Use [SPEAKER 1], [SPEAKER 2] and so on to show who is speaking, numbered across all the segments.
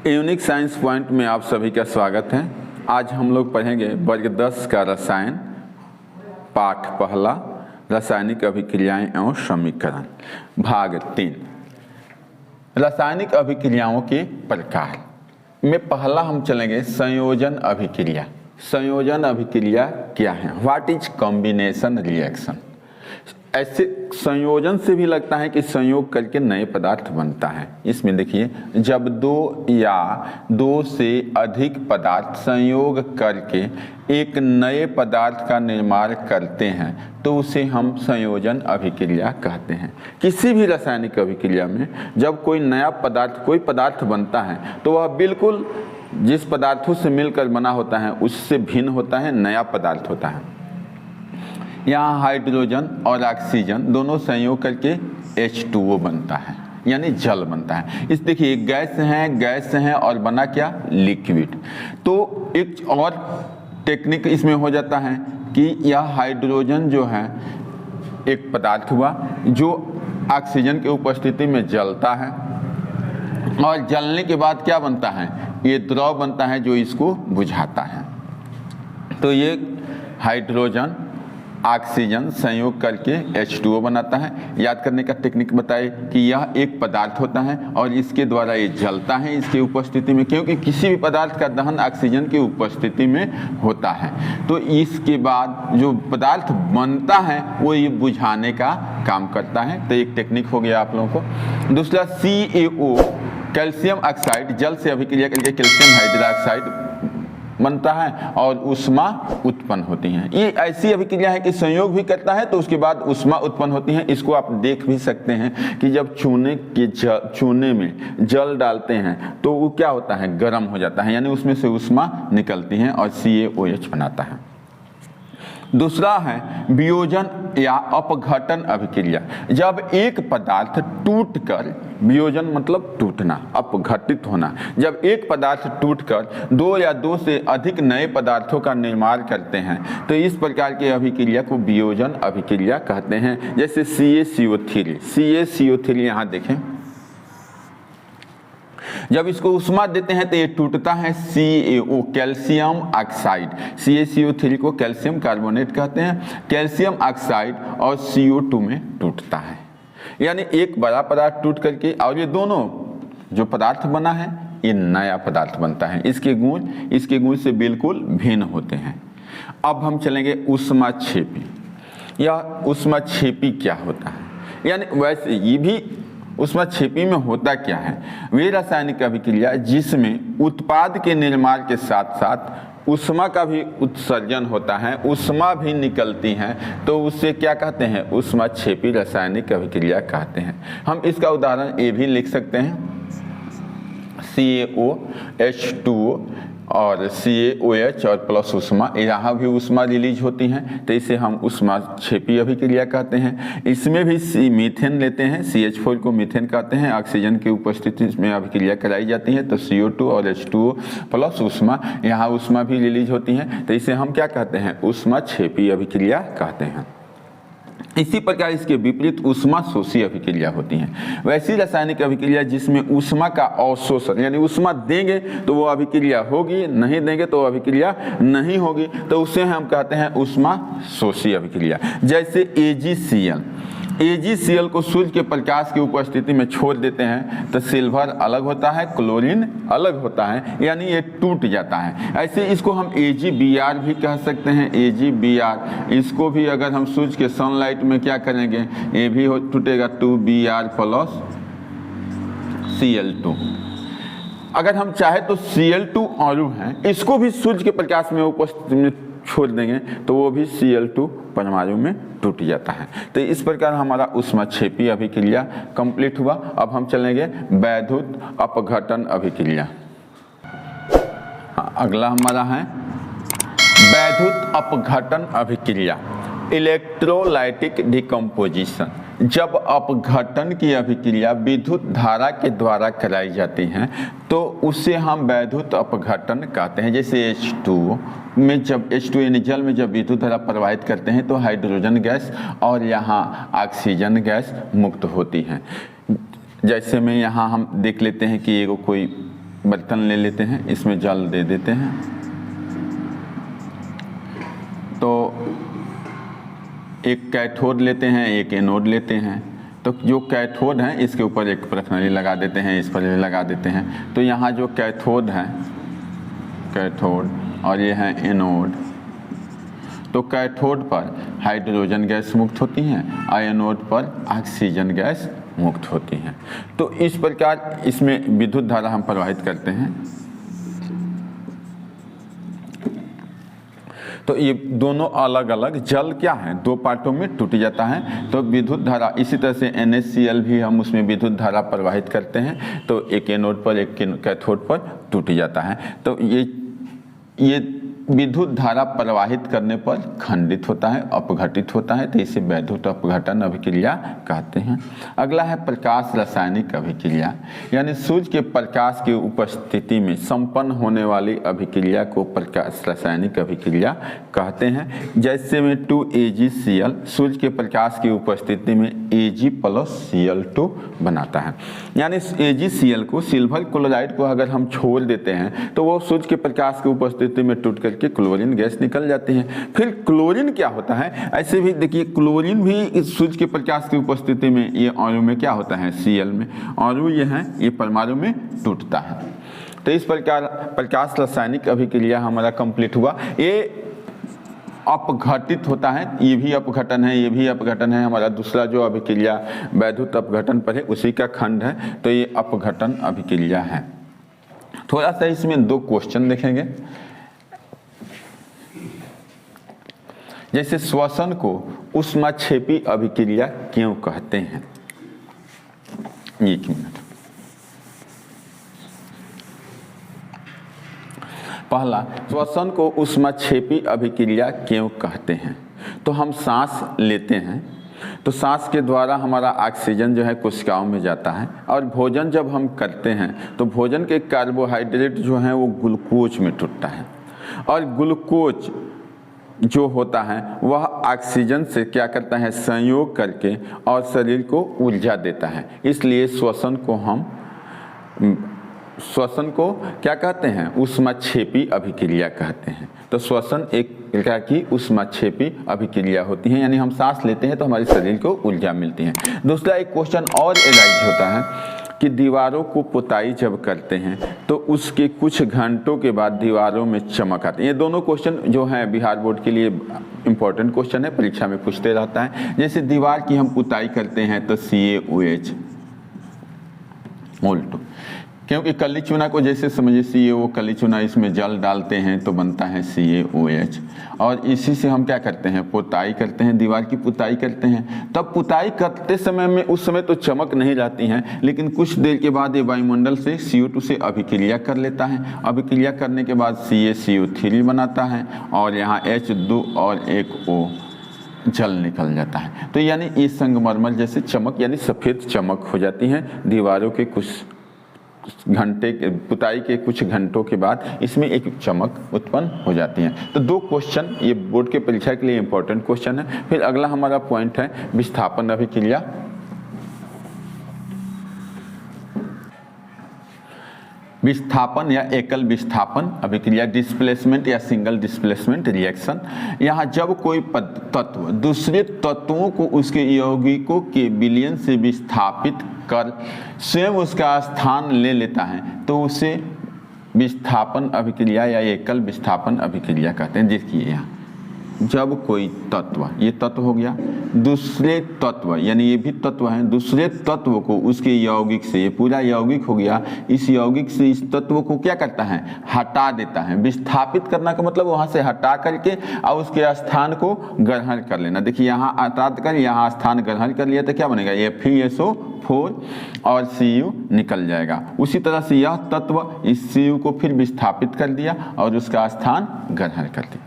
[SPEAKER 1] Unique science point में आप सभी का स्वागत है। आज हम लोग पढ़ेंगे वर्ग 10 का रसायन, पाठ पहला, रासायनिक अभिक्रियाएं एवं समीकरण, भाग 3। रासायनिक अभिक्रियाओं के प्रकार में पहला हम चलेंगे संयोजन अभिक्रिया। संयोजन अभिक्रिया क्या है? What is combination reaction? ऐसे संयोजन से भी लगता है कि संयोग करके नए पदार्थ बनता है। इसमें देखिए, जब दो या दो से अधिक पदार्थ संयोग करके एक नए पदार्थ का निर्माण करते हैं तो उसे हम संयोजन अभिक्रिया कहते हैं। किसी भी रासायनिक अभिक्रिया में जब कोई नया पदार्थ, कोई पदार्थ बनता है तो वह बिल्कुल जिस पदार्थों से मिलकर बना होता है उससे भिन्न होता है, नया पदार्थ होता है। यहाँ हाइड्रोजन और ऑक्सीजन दोनों संयोग करके H2O बनता है, यानी जल बनता है। इस देखिए, गैस है और बना क्या? लिक्विड। तो एक और टेक्निक इसमें हो जाता है कि यह हाइड्रोजन जो है एक पदार्थ हुआ जो ऑक्सीजन की उपस्थिति में जलता है और जलने के बाद क्या बनता है? ये द्रव बनता है जो इसको बुझाता है। तो ये हाइड्रोजन ऑक्सीजन संयोग करके H2O बनाता है। याद करने का टेक्निक बताए कि यह एक पदार्थ होता है और इसके द्वारा ये जलता है इसकी उपस्थिति में, क्योंकि किसी भी पदार्थ का दहन ऑक्सीजन की उपस्थिति में होता है। तो इसके बाद जो पदार्थ बनता है वो ये बुझाने का काम करता है। तो एक टेक्निक हो गया आप लोगों को। दूसरा CaO, कैल्शियम ऑक्साइड, जल से अभिक्रिया करके कैल्शियम हाइड्रोक्साइड बनता है और ऊष्मा उत्पन्न होती है। ये ऐसी अभिक्रिया है कि संयोग भी करता है तो उसके बाद ऊष्मा उत्पन्न होती है। इसको आप देख भी सकते हैं कि जब चूने में जल डालते हैं तो वो क्या होता है? गर्म हो जाता है, यानी उसमें से ऊष्मा निकलती है और CaOH बनाता है। दूसरा है वियोजन या अपघटन अभिक्रिया। जब एक पदार्थ टूटकर, वियोजन मतलब टूटना, अपघटित होना, जब एक पदार्थ टूटकर दो या दो से अधिक नए पदार्थों का निर्माण करते हैं तो इस प्रकार की अभिक्रिया को वियोजन अभिक्रिया कहते हैं। जैसे CaCO3 यहाँ देखें, जब इसको ऊष्मा देते हैं तो ये टूटता है CaO, कैल्शियम ऑक्साइड। CaCO3 को कैल्शियम कार्बोनेट कहते हैं। कैल्शियम ऑक्साइड और CO2 में टूटता है, यानी एक बड़ा पदार्थ टूट करके और ये दोनों जो पदार्थ बना है ये नया पदार्थ बनता है। इसके गुण से बिल्कुल भिन्न होते हैं। अब हम चलेंगे ऊष्माक्षेपी। यह ऊष्माक्षेपी क्या होता है? यानी वैसे ये भी ऊष्माक्षेपी में होता क्या है? वे रासायनिक अभिक्रिया जिसमें उत्पाद के निर्माण के साथ साथ ऊष्मा का भी उत्सर्जन होता है, ऊष्मा भी निकलती है, तो उससे क्या कहते हैं? ऊष्माक्षेपी रासायनिक अभिक्रिया कहते हैं। हम इसका उदाहरण ये भी लिख सकते हैं, CaO H2O और CaOH और प्लस ऊष्मा, यहाँ भी ऊष्मा रिलीज होती है तो इसे हम ऊष्माक्षेपी अभिक्रिया कहते हैं। इसमें भी मीथेन लेते हैं, CH4 को मीथेन कहते हैं। ऑक्सीजन की उपस्थिति में अभिक्रिया कराई जाती है तो CO2 और H2O प्लस ऊष्मा, यहाँ ऊष्मा भी रिलीज होती है तो इसे हम क्या कहते हैं? ऊष्माक्षेपी अभिक्रिया कहते हैं। इसी प्रकार इसके विपरीत ऊष्मा शोषी अभिक्रिया होती है। वैसी रासायनिक अभिक्रिया जिसमें ऊष्मा का अवशोषण, यानी ऊष्मा देंगे तो वो अभिक्रिया होगी, नहीं देंगे तो अभिक्रिया नहीं होगी, तो उसे हम कहते हैं ऊष्मा शोषी अभिक्रिया। जैसे AgCl को सूर्य के प्रकाश की उपस्थिति में छोड़ देते हैं तो सिल्वर अलग होता है, क्लोरीन अलग होता है, यानी ये टूट जाता है। ऐसे इसको हम AgBr भी कह सकते हैं। AgBr, इसको भी अगर हम सूर्य के सनलाइट में क्या करेंगे, ये भी टूटेगा 2Br प्लस Cl2। अगर हम चाहे तो Cl2 अणु है, इसको भी सूर्य के प्रकाश में उपस्थिति में छोड़ देंगे तो वो भी Cl2 परमाणु में टूट जाता है। तो इस प्रकार हमारा ऊष्माक्षेपी अभिक्रिया कंप्लीट हुआ। अब हम चलेंगे वैद्युत अपघटन अभिक्रिया। अगला हमारा है वैद्युत अपघटन अभिक्रिया, इलेक्ट्रोलाइटिक डिकम्पोजिशन। जब अपघटन की अभिक्रिया विद्युत धारा के द्वारा कराई जाती है तो उसे हम वैद्युत अपघटन कहते हैं। जैसे H2O में जब H2 यानी जल में जब विद्युत धारा प्रवाहित करते हैं तो हाइड्रोजन गैस और यहाँ ऑक्सीजन गैस मुक्त होती है। जैसे में यहाँ हम देख लेते हैं कि एगो कोई बर्तन ले लेते हैं, इसमें जल दे देते हैं। तो एक कैथोड लेते हैं, एक एनोड लेते हैं। तो जो कैथोड है इसके ऊपर एक परखनली लगा देते हैं, इस पर भी लगा देते हैं। तो यहाँ जो कैथोड है, कैथोड, और ये है एनोड। तो कैथोड पर हाइड्रोजन गैस मुक्त होती हैं और एनोड पर ऑक्सीजन गैस मुक्त होती हैं। तो इस प्रकार इसमें विद्युत धारा हम प्रवाहित करते हैं। तो ये दोनों अलग अलग जल क्या है, दो पार्टों में टूट जाता है। तो विद्युत धारा इसी तरह से NaCl भी हम उसमें विद्युत धारा प्रवाहित करते हैं। तो एक एनोड पर एक कैथोड पर टूट जाता है। तो ये विद्युत धारा प्रवाहित करने पर खंडित होता है, अपघटित होता है। तो इसे वैद्युत अपघटन अभिक्रिया कहते हैं। अगला है प्रकाश रासायनिक अभिक्रिया, यानी सूर्य के प्रकाश की उपस्थिति में संपन्न होने वाली अभिक्रिया को प्रकाश रासायनिक अभिक्रिया कहते हैं। जैसे में 2AgCl सूर्य के प्रकाश की उपस्थिति में Ag+Cl2 बनाता है। यानी AgCl को, सिल्वर क्लोराइड को अगर हम छोड़ देते हैं तो वो सूर्य के प्रकाश की उपस्थिति में टूट करके क्लोरीन गैस निकल जाती है। फिर क्लोरीन क्या होता है, ऐसे भी देखिए क्लोरीन भी इस सूर्य के प्रकाश की उपस्थिति में ये अणु में क्या होता है, Cl में अणु ये है, ये परमाणु में टूटता है। तो इस प्रकार प्रकाश रासायनिक अभिक्रिया हमारा कंप्लीट हुआ। ये अपघटित होता है, ये भी अपघटन है, ये भी अपघटन है। हमारा दूसरा जो अभिक्रिया वैद्युत अपघटन पर है उसी का खंड है। तो ये अपघटन अभिक्रिया है। थोड़ा सा इसमें दो क्वेश्चन देखेंगे। जैसे श्वसन को ऊष्माक्षेपी अभिक्रिया क्यों कहते हैं। एक मिनट। पहला, श्वसन को ऊष्माक्षेपी अभिक्रिया क्यों कहते हैं। तो हम सांस लेते हैं, तो सांस के द्वारा हमारा ऑक्सीजन जो है कोशिकाओं में जाता है, और भोजन जब हम करते हैं तो भोजन के कार्बोहाइड्रेट जो है वो ग्लूकोज में टूटता है, और ग्लूकोज जो होता है वह ऑक्सीजन से क्या करता है, संयोग करके और शरीर को ऊर्जा देता है। इसलिए श्वसन को क्या कहते हैं, ऊष्माक्षेपी अभिक्रिया कहते हैं। तो श्वसन एक प्रकार की ऊष्माक्षेपी अभिक्रिया होती है, यानी हम सांस लेते हैं तो हमारे शरीर को ऊर्जा मिलती है। दूसरा एक क्वेश्चन और एराइज होता है कि दीवारों को पुताई जब करते हैं तो उसके कुछ घंटों के बाद दीवारों में चमक आती है। ये दोनों क्वेश्चन जो हैं बिहार बोर्ड के लिए इम्पोर्टेंट क्वेश्चन है, परीक्षा में पूछते रहता है। जैसे दीवार की हम पुताई करते हैं तो CaOH उल्टो, क्योंकि कली चूना को जैसे समझिए CaO कली चूना, इसमें जल डालते हैं तो बनता है CaOH, और इसी से हम क्या करते हैं, पुताई करते हैं, दीवार की पुताई करते हैं। तब पुताई करते समय में उस समय तो चमक नहीं रहती हैं, लेकिन कुछ देर के बाद ये वायुमंडल से CO2 से अभिक्रिया कर लेता है। अभिक्रिया करने के बाद CaCO3 बनाता है, और यहाँ H2 और एक O जल निकल जाता है। तो यानी ये संगमरमर जैसे चमक, यानी सफ़ेद चमक हो जाती है दीवारों के कुछ घंटे, पुताई के कुछ घंटों के बाद इसमें एक चमक उत्पन्न हो जाती है। तो दो क्वेश्चन ये बोर्ड के परीक्षा के लिए इंपॉर्टेंट क्वेश्चन है। फिर अगला हमारा पॉइंट है विस्थापन अभिक्रिया। विस्थापन या एकल विस्थापन अभिक्रिया, डिस्प्लेसमेंट या सिंगल डिस्प्लेसमेंट रिएक्शन। यहाँ जब कोई तत्व दूसरे तत्वों को उसके यौगिकों के विलयन से विस्थापित कर स्वयं उसका स्थान ले लेता है तो उसे विस्थापन अभिक्रिया या एकल विस्थापन अभिक्रिया कहते हैं। देखिए यहाँ जब कोई तत्व, ये तत्व हो गया, दूसरे तत्व यानी ये भी तत्व है, दूसरे तत्व को उसके यौगिक से, ये पूरा यौगिक हो गया, इस यौगिक से इस तत्व को क्या करता है, हटा देता है। विस्थापित करना का मतलब वहाँ से हटा करके और उसके स्थान को ग्रहण कर लेना। देखिए यहाँ हटा कर यहाँ स्थान ग्रहण कर लिया तो क्या बनेगा, FeSO4 और Cu निकल जाएगा। उसी तरह से यह तत्व इस Cu को फिर विस्थापित कर दिया और उसका स्थान ग्रहण कर दिया।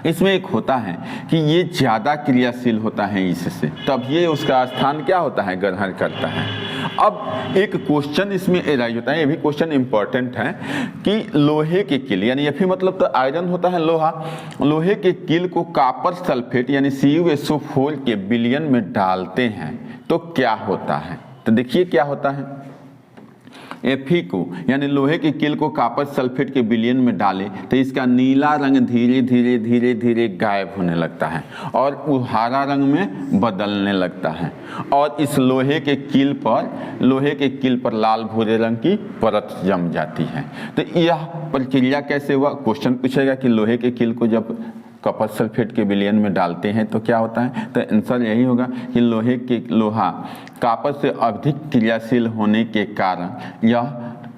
[SPEAKER 1] इसमें एक होता है कि ये ज़्यादा क्रियाशील होता है इससे, तब ये उसका स्थान क्या होता है, ग्रहण करता है। अब एक क्वेश्चन इसमें एराइज होता है, ये भी क्वेश्चन इंपॉर्टेंट है कि लोहे के किल यानी Fe मतलब तो आयरन होता है लोहा, लोहे के किल को कॉपर सल्फेट यानी CuSO4 के विलयन में डालते हैं तो क्या होता है। तो देखिए क्या होता है, Fe को यानी लोहे की कील को कॉपर सल्फेट के विलयन में डाले तो इसका नीला रंग धीरे धीरे धीरे धीरे गायब होने लगता है और वो हरा रंग में बदलने लगता है और इस लोहे के कील पर लाल भूरे रंग की परत जम जाती है। तो यह प्रक्रिया कैसे हुआ? क्वेश्चन पूछेगा कि लोहे के कील को जब कॉपर सल्फेट के विलयन में डालते हैं तो क्या होता है? तो आंसर यही होगा कि लोहा कॉपर से अधिक क्रियाशील होने के कारण यह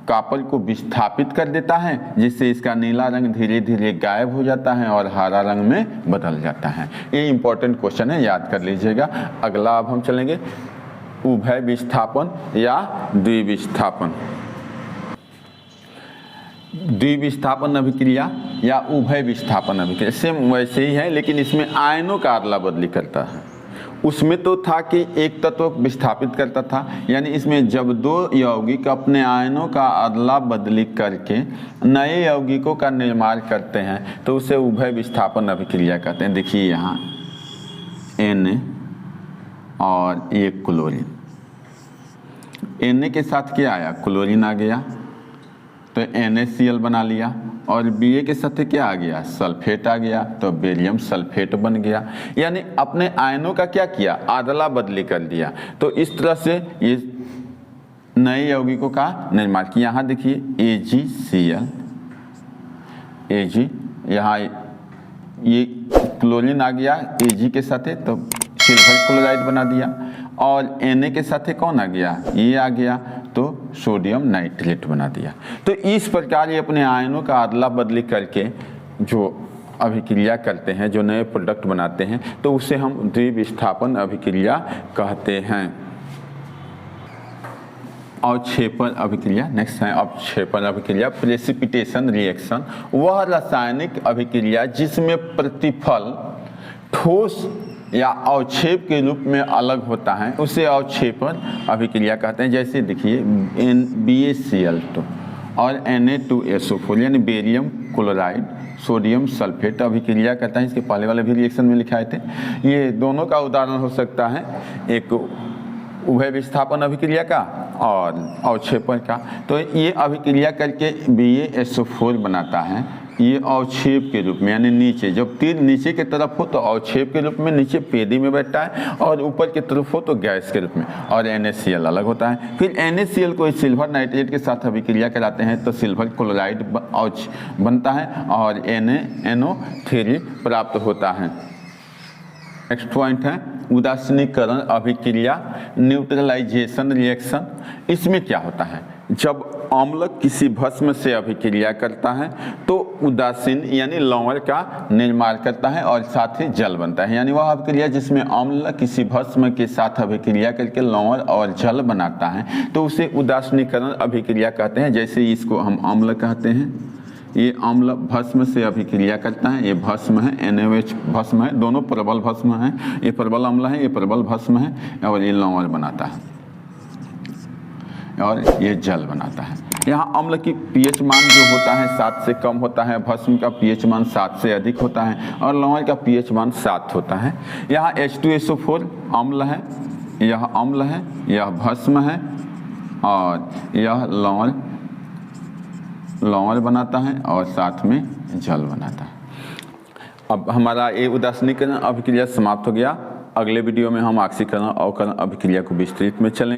[SPEAKER 1] कॉपर को विस्थापित कर देता है, जिससे इसका नीला रंग धीरे धीरे गायब हो जाता है और हरा रंग में बदल जाता है। ये इंपॉर्टेंट क्वेश्चन है, याद कर लीजिएगा। अगला अब हम चलेंगे उभय विस्थापन या द्विविस्थापन। द्विविस्थापन अभिक्रिया या उभय विस्थापन अभिक्रिया सेम वैसे ही है, लेकिन इसमें आयनों का अदला बदली करता है। उसमें तो था कि एक तत्व विस्थापित करता था, यानी इसमें जब दो यौगिक अपने आयनों का अदला बदली करके नए यौगिकों का निर्माण करते हैं तो उसे उभय विस्थापन अभिक्रिया कहते हैं। देखिए यहाँ Na और ये क्लोरीन, Na के साथ क्या आया? क्लोरीन आ गया तो NaCl बना लिया और Ba के साथ क्या आ गया? सल्फेट आ गया तो बेरियम सल्फेट बन गया। यानी अपने आयनों का क्या किया? अदला बदली कर दिया। तो इस तरह से ये नए यौगिकों का निर्माण किया। यहाँ देखिए AgCl, Ag, यहाँ ये क्लोरीन आ गया Ag के साथ तो सिल्वर क्लोराइड बना दिया और Na के साथ कौन आ गया? ये आ गया तो सोडियम नाइट्रेट बना दिया। तो इस प्रकार ये अपने आयनों का अदला बदली करके जो अभिक्रिया करते हैं, जो नए प्रोडक्ट बनाते हैं, तो उसे हम द्विविस्थापन अभिक्रिया कहते हैं। अवक्षेपण अभिक्रिया नेक्स्ट है। अवक्षेपण अभिक्रिया प्रेसिपिटेशन रिएक्शन, वह रासायनिक अभिक्रिया जिसमें प्रतिफल ठोस या अवक्षेप के रूप में अलग होता है उसे अवक्षेपण अभिक्रिया कहते हैं। जैसे देखिए BaCl2 और Na2SO4 यानी बेरियम क्लोराइड सोडियम सल्फेट अभिक्रिया करता है। इसके पहले वाले भी रिएक्शन में लिखाए थे। ये दोनों का उदाहरण हो सकता है, एक उभय विस्थापन अभिक्रिया का और अवक्षेपण का। तो ये अभिक्रिया करके BaSO4 बनाता है, ये अवक्षेप के रूप में, यानी नीचे जब तीर नीचे की तरफ हो तो अवक्षेप के रूप में नीचे पेदी में बैठता है और ऊपर की तरफ हो तो गैस के रूप में, और NaCl अलग होता है। फिर NaCl को सिल्वर नाइट्रेट के साथ अभिक्रिया कराते हैं तो सिल्वर क्लोराइड बनता है और NaNO3 प्राप्त होता है। नेक्स्ट पॉइंट है उदासीनीकरण अभिक्रिया न्यूट्रलाइजेशन रिएक्शन। इसमें क्या होता है? जब अम्ल किसी भस्म से अभिक्रिया करता है तो उदासीन यानी लवण का निर्माण करता है और साथ ही जल बनता है। यानी वह अभिक्रिया जिसमें अम्ल किसी भस्म के साथ अभिक्रिया करके लवण और जल बनाता है तो उसे उदासीनीकरण अभिक्रिया कहते हैं। जैसे इसको हम अम्ल कहते हैं, ये अम्ल भस्म से अभिक्रिया करता है, ये भस्म है NaOH भस्म है, दोनों प्रबल भस्म है, ये प्रबल अम्ल है, ये प्रबल भस्म है और ये लवण बनाता है और ये जल बनाता है। यहाँ अम्ल की pH मान जो होता है 7 से कम होता है, भस्म का pH मान 7 से अधिक होता है और लवण का pH मान 7 होता है। यहाँ H2SO4 अम्ल है, यह अम्ल है, यह भस्म है और यह लवण बनाता है और साथ में जल बनाता है। अब हमारा ये उदासीनीकरण अभिक्रिया समाप्त हो गया। अगले वीडियो में हम ऑक्सीकरण अवकरण अभिक्रिया को विस्तृत में चलेंगे।